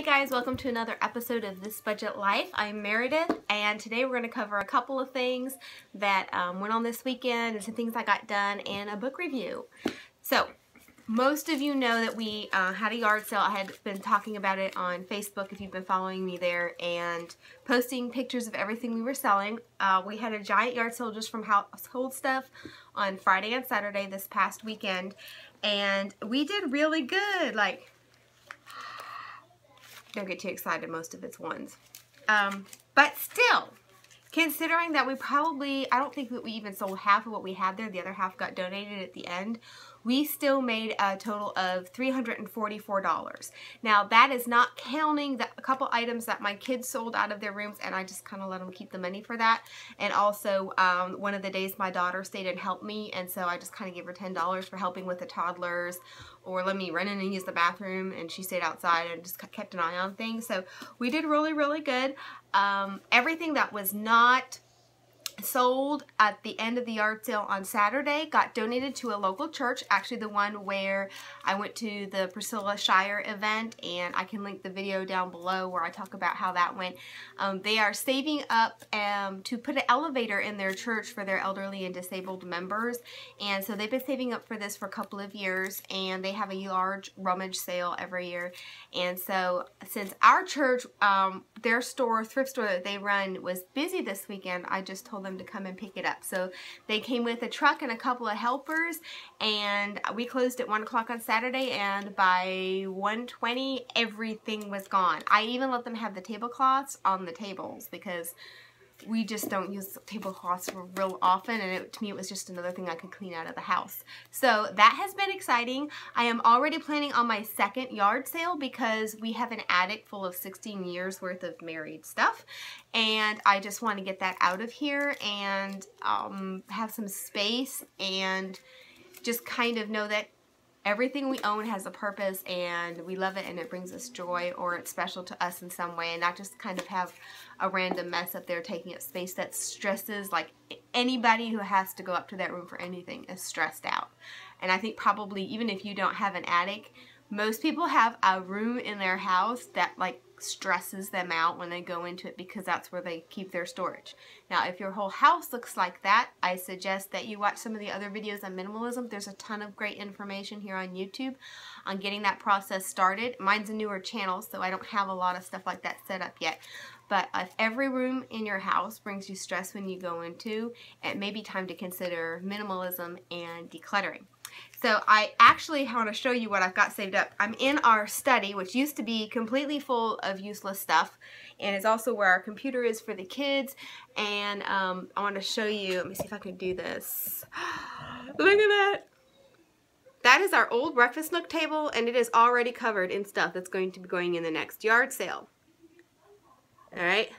Hey guys, welcome to another episode of This Budget Life. I'm Meredith, and today we're going to cover a couple of things that went on this weekend and some things I got done and a book review. So, most of you know that we had a yard sale. I had been talking about it on Facebook if you've been following me there and posting pictures of everything we were selling. We had a giant yard sale just from household stuff on Friday and Saturday this past weekend, and we did really good. Like, don't get too excited, most of it's ones. But still, considering that we probably, I don't think that we even sold half of what we had there, the other half got donated at the end, we still made a total of $344. Now that is not counting a couple items that my kids sold out of their rooms, and I just kind of let them keep the money for that. And also one of the days my daughter stayed and helped me, and so I just kind of gave her $10 for helping with the toddlers, or let me run in and use the bathroom, and she stayed outside and just kept an eye on things. So we did really, really good. Everything that was not sold at the end of the yard sale on Saturday got donated to a local church, actually the one where I went to the Priscilla Shire event, and I can link the video down below where I talk about how that went. They are saving up to put an elevator in their church for their elderly and disabled members, and so they've been saving up for this for a couple of years, and they have a large rummage sale every year. And so since our church, their store, thrift store that they run, was busy this weekend, I just told them to come and pick it up. So they came with a truck and a couple of helpers, and we closed at 1 o'clock on Saturday, and by 1:20 everything was gone. I even let them have the tablecloths on the tables because we just don't use tablecloths real often, and to me it was just another thing I could clean out of the house. So that has been exciting. I am already planning on my second yard sale because we have an attic full of 16 years worth of married stuff, and I just want to get that out of here and have some space and just kind of know that everything we own has a purpose and we love it and it brings us joy, or it's special to us in some way, and not just kind of have a random mess up there taking up space that stresses. Like, anybody who has to go up to that room for anything is stressed out. And I think probably even if you don't have an attic, most people have a room in their house that like stresses them out when they go into it because that's where they keep their storage. Now, if your whole house looks like that, I suggest that you watch some of the other videos on minimalism. There's a ton of great information here on YouTube on getting that process started. Mine's a newer channel, so I don't have a lot of stuff like that set up yet. But if every room in your house brings you stress when you go into, it may be time to consider minimalism and decluttering. So I actually want to show you what I've got saved up. I'm in our study, which used to be completely full of useless stuff, and it's also where our computer is for the kids. And I want to show you, let me see if I can do this. Look at that. That is our old breakfast nook table, and it is already covered in stuff that's going to be going in the next yard sale. Alright,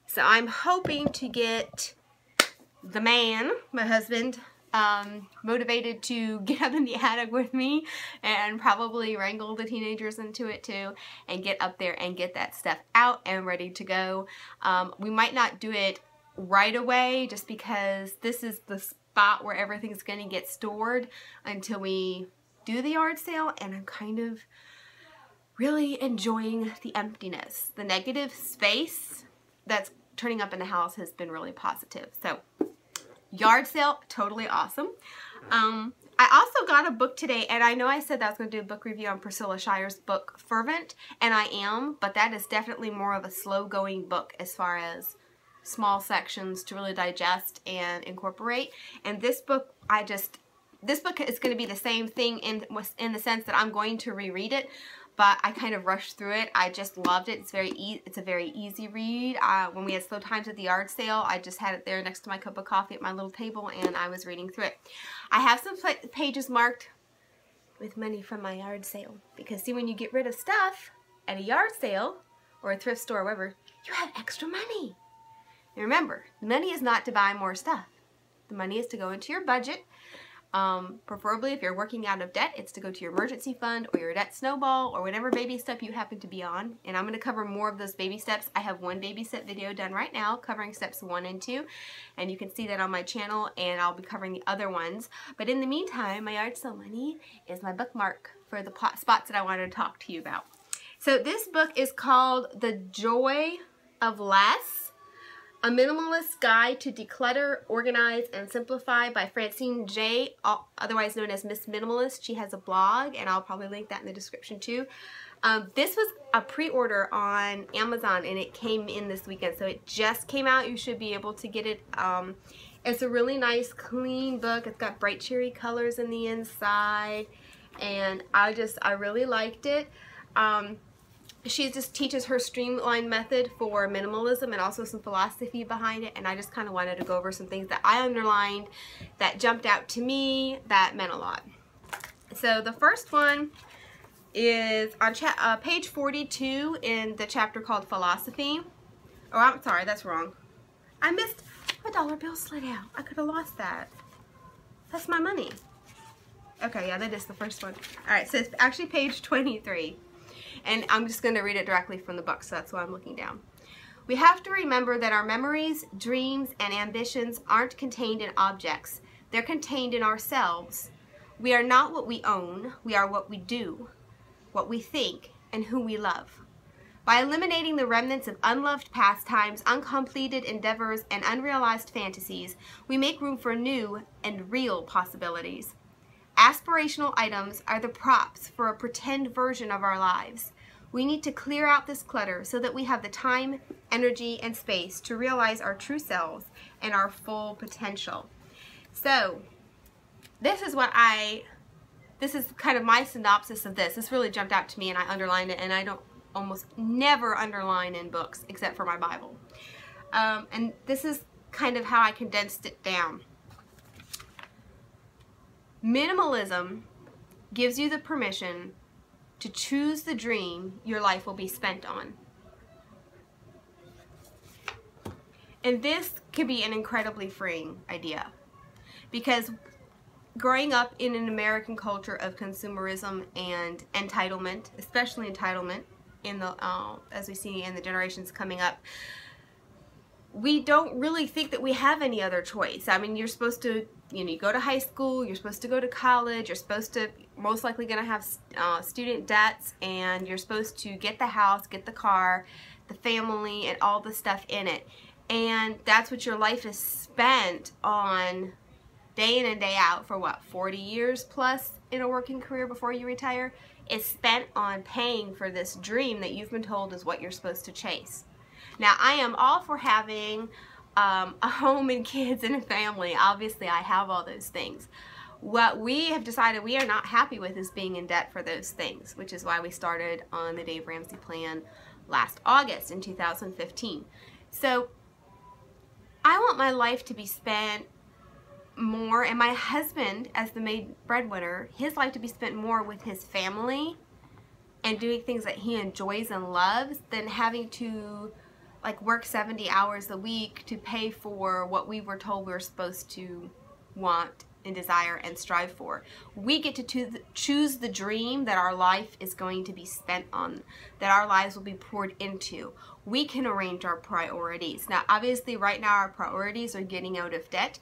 so I'm hoping to get the man, my husband, motivated to get up in the attic with me and probably wrangle the teenagers into it too, and get up there and get that stuff out and ready to go. We might not do it right away just because this is the spot where everything's going to get stored until we do the yard sale, and I'm kind of really enjoying the emptiness. The negative space that's turning up in the house has been really positive. So yard sale, totally awesome. I also got a book today, and I know I said that I was going to do a book review on Priscilla Shire's book, Fervent, and I am, but that is definitely more of a slow-going book as far as small sections to really digest and incorporate. And this book, this book is going to be the same thing in the sense that I'm going to reread it, but I kind of rushed through it. I just loved it. It's a very easy read. When we had slow times at the yard sale, I just had it there next to my cup of coffee at my little table, and I was reading through it. I have some pages marked with money from my yard sale, because see, when you get rid of stuff at a yard sale or a thrift store or wherever, you have extra money. And remember, the money is not to buy more stuff. The money is to go into your budget. Preferably if you're working out of debt, it's to go to your emergency fund or your debt snowball or whatever baby step you happen to be on. And I'm going to cover more of those baby steps. I have one baby step video done right now covering steps 1 and 2, and you can see that on my channel, and I'll be covering the other ones. But in the meantime, my yard sale money is my bookmark for the spots that I wanted to talk to you about. So this book is called The Joy of Less, A Minimalist Guide to Declutter, Organize, and Simplify by Francine Jay, otherwise known as Miss Minimalist. She has a blog, and I'll probably link that in the description too. This was a pre-order on Amazon, and it came in this weekend, so it just came out. You should be able to get it. It's a really nice, clean book. It's got bright cherry colors in the inside, and I really liked it. She just teaches her streamlined method for minimalism and also some philosophy behind it, and I just kind of wanted to go over some things that I underlined that jumped out to me that meant a lot. So the first one is on page 42 in the chapter called Philosophy. Oh, I'm sorry, that's wrong. I missed my dollar bill slid out. I could have lost that. That's my money. Okay, yeah, that is the first one. Alright, so it's actually page 23. And I'm just going to read it directly from the book, so that's why I'm looking down. We have to remember that our memories, dreams, and ambitions aren't contained in objects. They're contained in ourselves. We are not what we own. We are what we do, what we think, and who we love. By eliminating the remnants of unloved pastimes, uncompleted endeavors, and unrealized fantasies, we make room for new and real possibilities. Aspirational items are the props for a pretend version of our lives. We need to clear out this clutter so that we have the time, energy, and space to realize our true selves and our full potential. So, this is kind of my synopsis of this. This really jumped out to me, and I underlined it, and I don't almost never underline in books except for my Bible. And this is kind of how I condensed it down. Minimalism gives you the permission to choose the dream your life will be spent on. And this can be an incredibly freeing idea, because growing up in an American culture of consumerism and entitlement, especially entitlement in the as we see in the generations coming up, we don't really think that we have any other choice. I mean, you're supposed to, you go to high school, you're supposed to go to college, you're supposed to, most likely going to have student debts, and you're supposed to get the house, get the car, the family, and all the stuff in it. And that's what your life is spent on day in and day out for what, 40 years plus in a working career before you retire? It's spent on paying for this dream that you've been told is what you're supposed to chase. Now, I am all for having a home and kids and a family. Obviously, I have all those things. What we have decided we are not happy with is being in debt for those things, which is why we started on the Dave Ramsey plan last August in 2015. So, I want my life to be spent more, and my husband, as the main breadwinner, his life to be spent more with his family and doing things that he enjoys and loves than having to work 70 hours a week to pay for what we were told we were supposed to want and desire and strive for. We get to choose the dream that our life is going to be spent on, that our lives will be poured into. We can arrange our priorities. Now, obviously, right now our priorities are getting out of debt,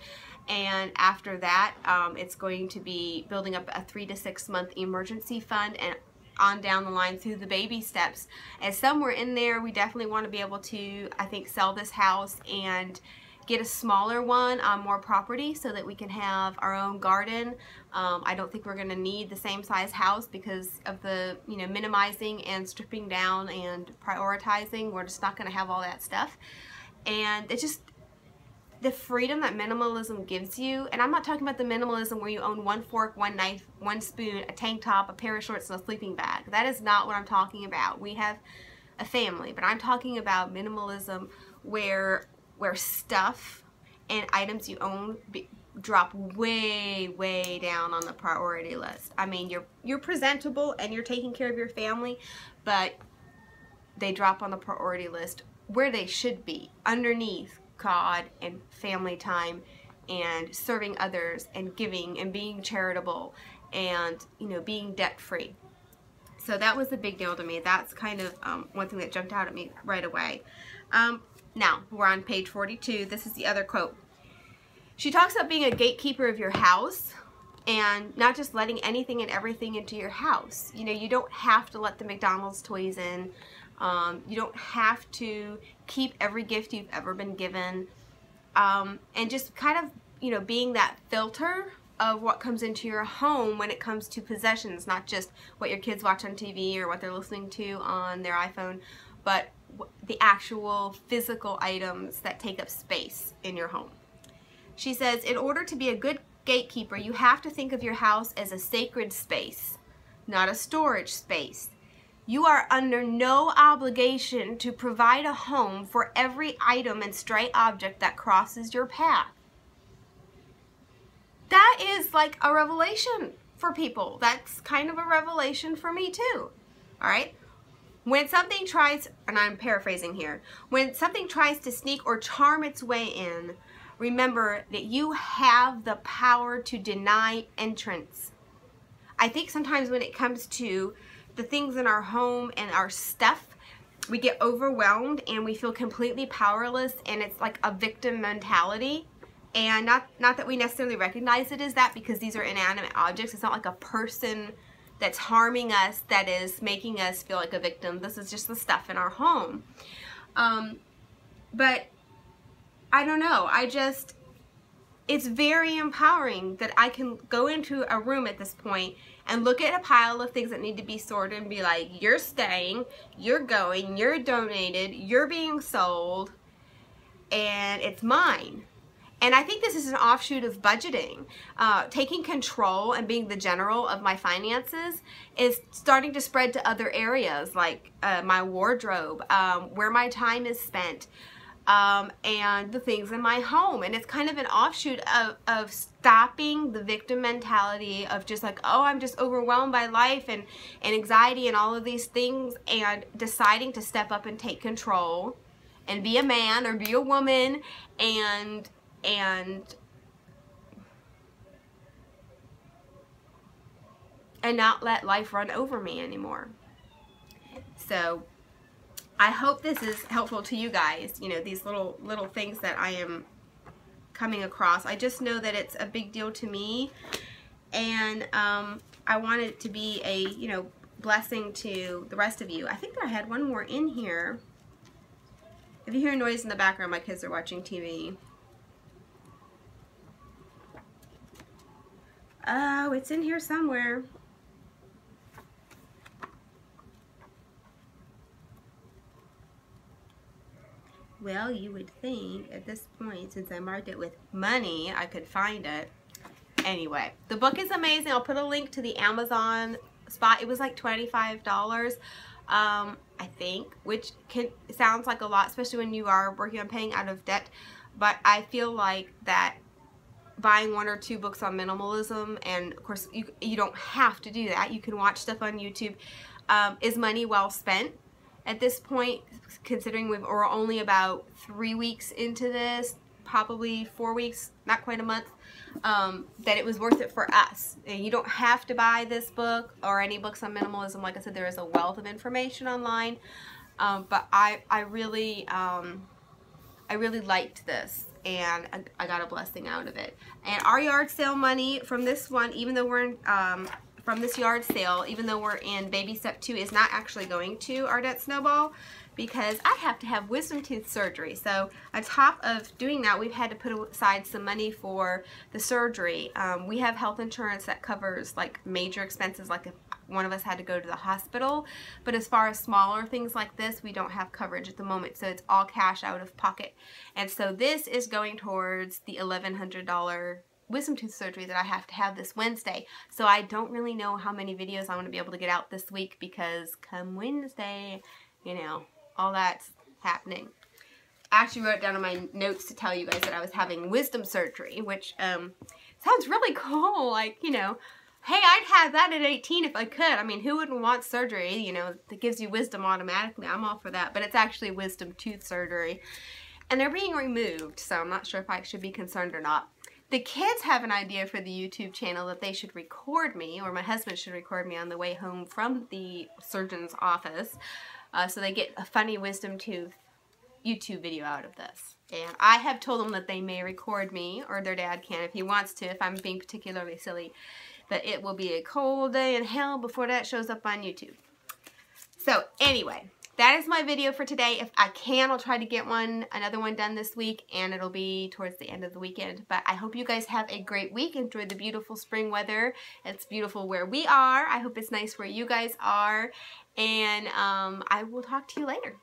and after that, it's going to be building up a 3 to 6 month emergency fund, and on down the line through the baby steps. And somewhere in there, we definitely want to be able to, I think, sell this house and get a smaller one on more property so that we can have our own garden. I don't think we're going to need the same size house because of the, minimizing and stripping down and prioritizing. We're just not going to have all that stuff. And it's just the freedom that minimalism gives you. And I'm not talking about the minimalism where you own one fork, one knife, one spoon, a tank top, a pair of shorts, and a sleeping bag. That is not what I'm talking about. We have a family, but I'm talking about minimalism where stuff and items you own drop way, way down on the priority list. I mean, you're presentable and you're taking care of your family, but they drop on the priority list where they should be, underneath God and family time and serving others and giving and being charitable and, being debt-free. So that was a big deal to me. That's kind of one thing that jumped out at me right away. Now, we're on page 42. This is the other quote. She talks about being a gatekeeper of your house. and not just letting anything and everything into your house. You know, you don't have to let the McDonald's toys in. You don't have to keep every gift you've ever been given. And just kind of, you know, being that filter of what comes into your home when it comes to possessions, not just what your kids watch on TV or what they're listening to on their iPhone, but the actual physical items that take up space in your home. She says, in order to be a good gatekeeper, you have to think of your house as a sacred space, not a storage space. You are under no obligation to provide a home for every item and stray object that crosses your path. That is like a revelation for people. That's kind of a revelation for me too. All right? When something tries, and I'm paraphrasing here, when something tries to sneak or charm its way in, remember that you have the power to deny entrance. I think sometimes when it comes to the things in our home and our stuff, we get overwhelmed and we feel completely powerless, and it's like a victim mentality. And not that we necessarily recognize it as that, because these are inanimate objects. It's not like a person that's harming us that is making us feel like a victim. This is just the stuff in our home. But I don't know. It's very empowering that I can go into a room at this point and look at a pile of things that need to be sorted and be like, you're staying, you're going, you're donated, you're being sold, and it's mine. And I think this is an offshoot of budgeting. Taking control and being the general of my finances is starting to spread to other areas, like my wardrobe, where my time is spent, and the things in my home. And it's kind of an offshoot of stopping the victim mentality of just like, oh, I'm just overwhelmed by life and anxiety and all of these things, and deciding to step up and take control and be a man or be a woman and not let life run over me anymore. So I hope this is helpful to you guys, you know, these little things that I am coming across. I just know that it's a big deal to me, and I want it to be a, you know, blessing to the rest of you. I think that I had one more in here. If you hear noise in the background, my kids are watching TV. Oh, it's in here somewhere. Well, you would think at this point, since I marked it with money, I could find it. Anyway, the book is amazing. I'll put a link to the Amazon spot. It was like $25, I think, which sounds like a lot, especially when you are working on paying out of debt. But I feel like that buying 1 or 2 books on minimalism, and of course you don't have to do that, you can watch stuff on YouTube, is money well spent at this point, considering we're only about 3 weeks into this, probably 4 weeks, not quite a month, that it was worth it for us. And you don't have to buy this book or any books on minimalism. Like I said, there is a wealth of information online, but I really liked this, and I got a blessing out of it. And our yard sale money from this one, even though we're in, from this yard sale, even though we're in baby step 2, is not actually going to our debt snowball, because I have to have wisdom tooth surgery. So on top of doing that, we've had to put aside some money for the surgery. We have health insurance that covers like major expenses, like if one of us had to go to the hospital, but as far as smaller things like this, we don't have coverage at the moment, so it's all cash out of pocket. And so this is going towards the $1,100 wisdom tooth surgery that I have to have this Wednesday. So I don't really know how many videos I'm going to be able to get out this week, because come Wednesday, you know, all that's happening. I actually wrote down in my notes to tell you guys that I was having wisdom surgery, which sounds really cool. Like, you know, hey, I'd have that at 18 if I could. I mean, who wouldn't want surgery, you know, that gives you wisdom automatically? I'm all for that. But it's actually wisdom tooth surgery. And they're being removed, so I'm not sure if I should be concerned or not. The kids have an idea for the YouTube channel that they should record me, or my husband should record me on the way home from the surgeon's office, so they get a funny wisdom tooth, YouTube video out of this. And I have told them that they may record me, or their dad can if he wants to, if I'm being particularly silly. But it will be a cold day in hell before that shows up on YouTube. So anyway, that is my video for today. If I can, I'll try to get another one done this week, and it'll be towards the end of the weekend. But I hope you guys have a great week. Enjoy the beautiful spring weather. It's beautiful where we are. I hope it's nice where you guys are. And I will talk to you later.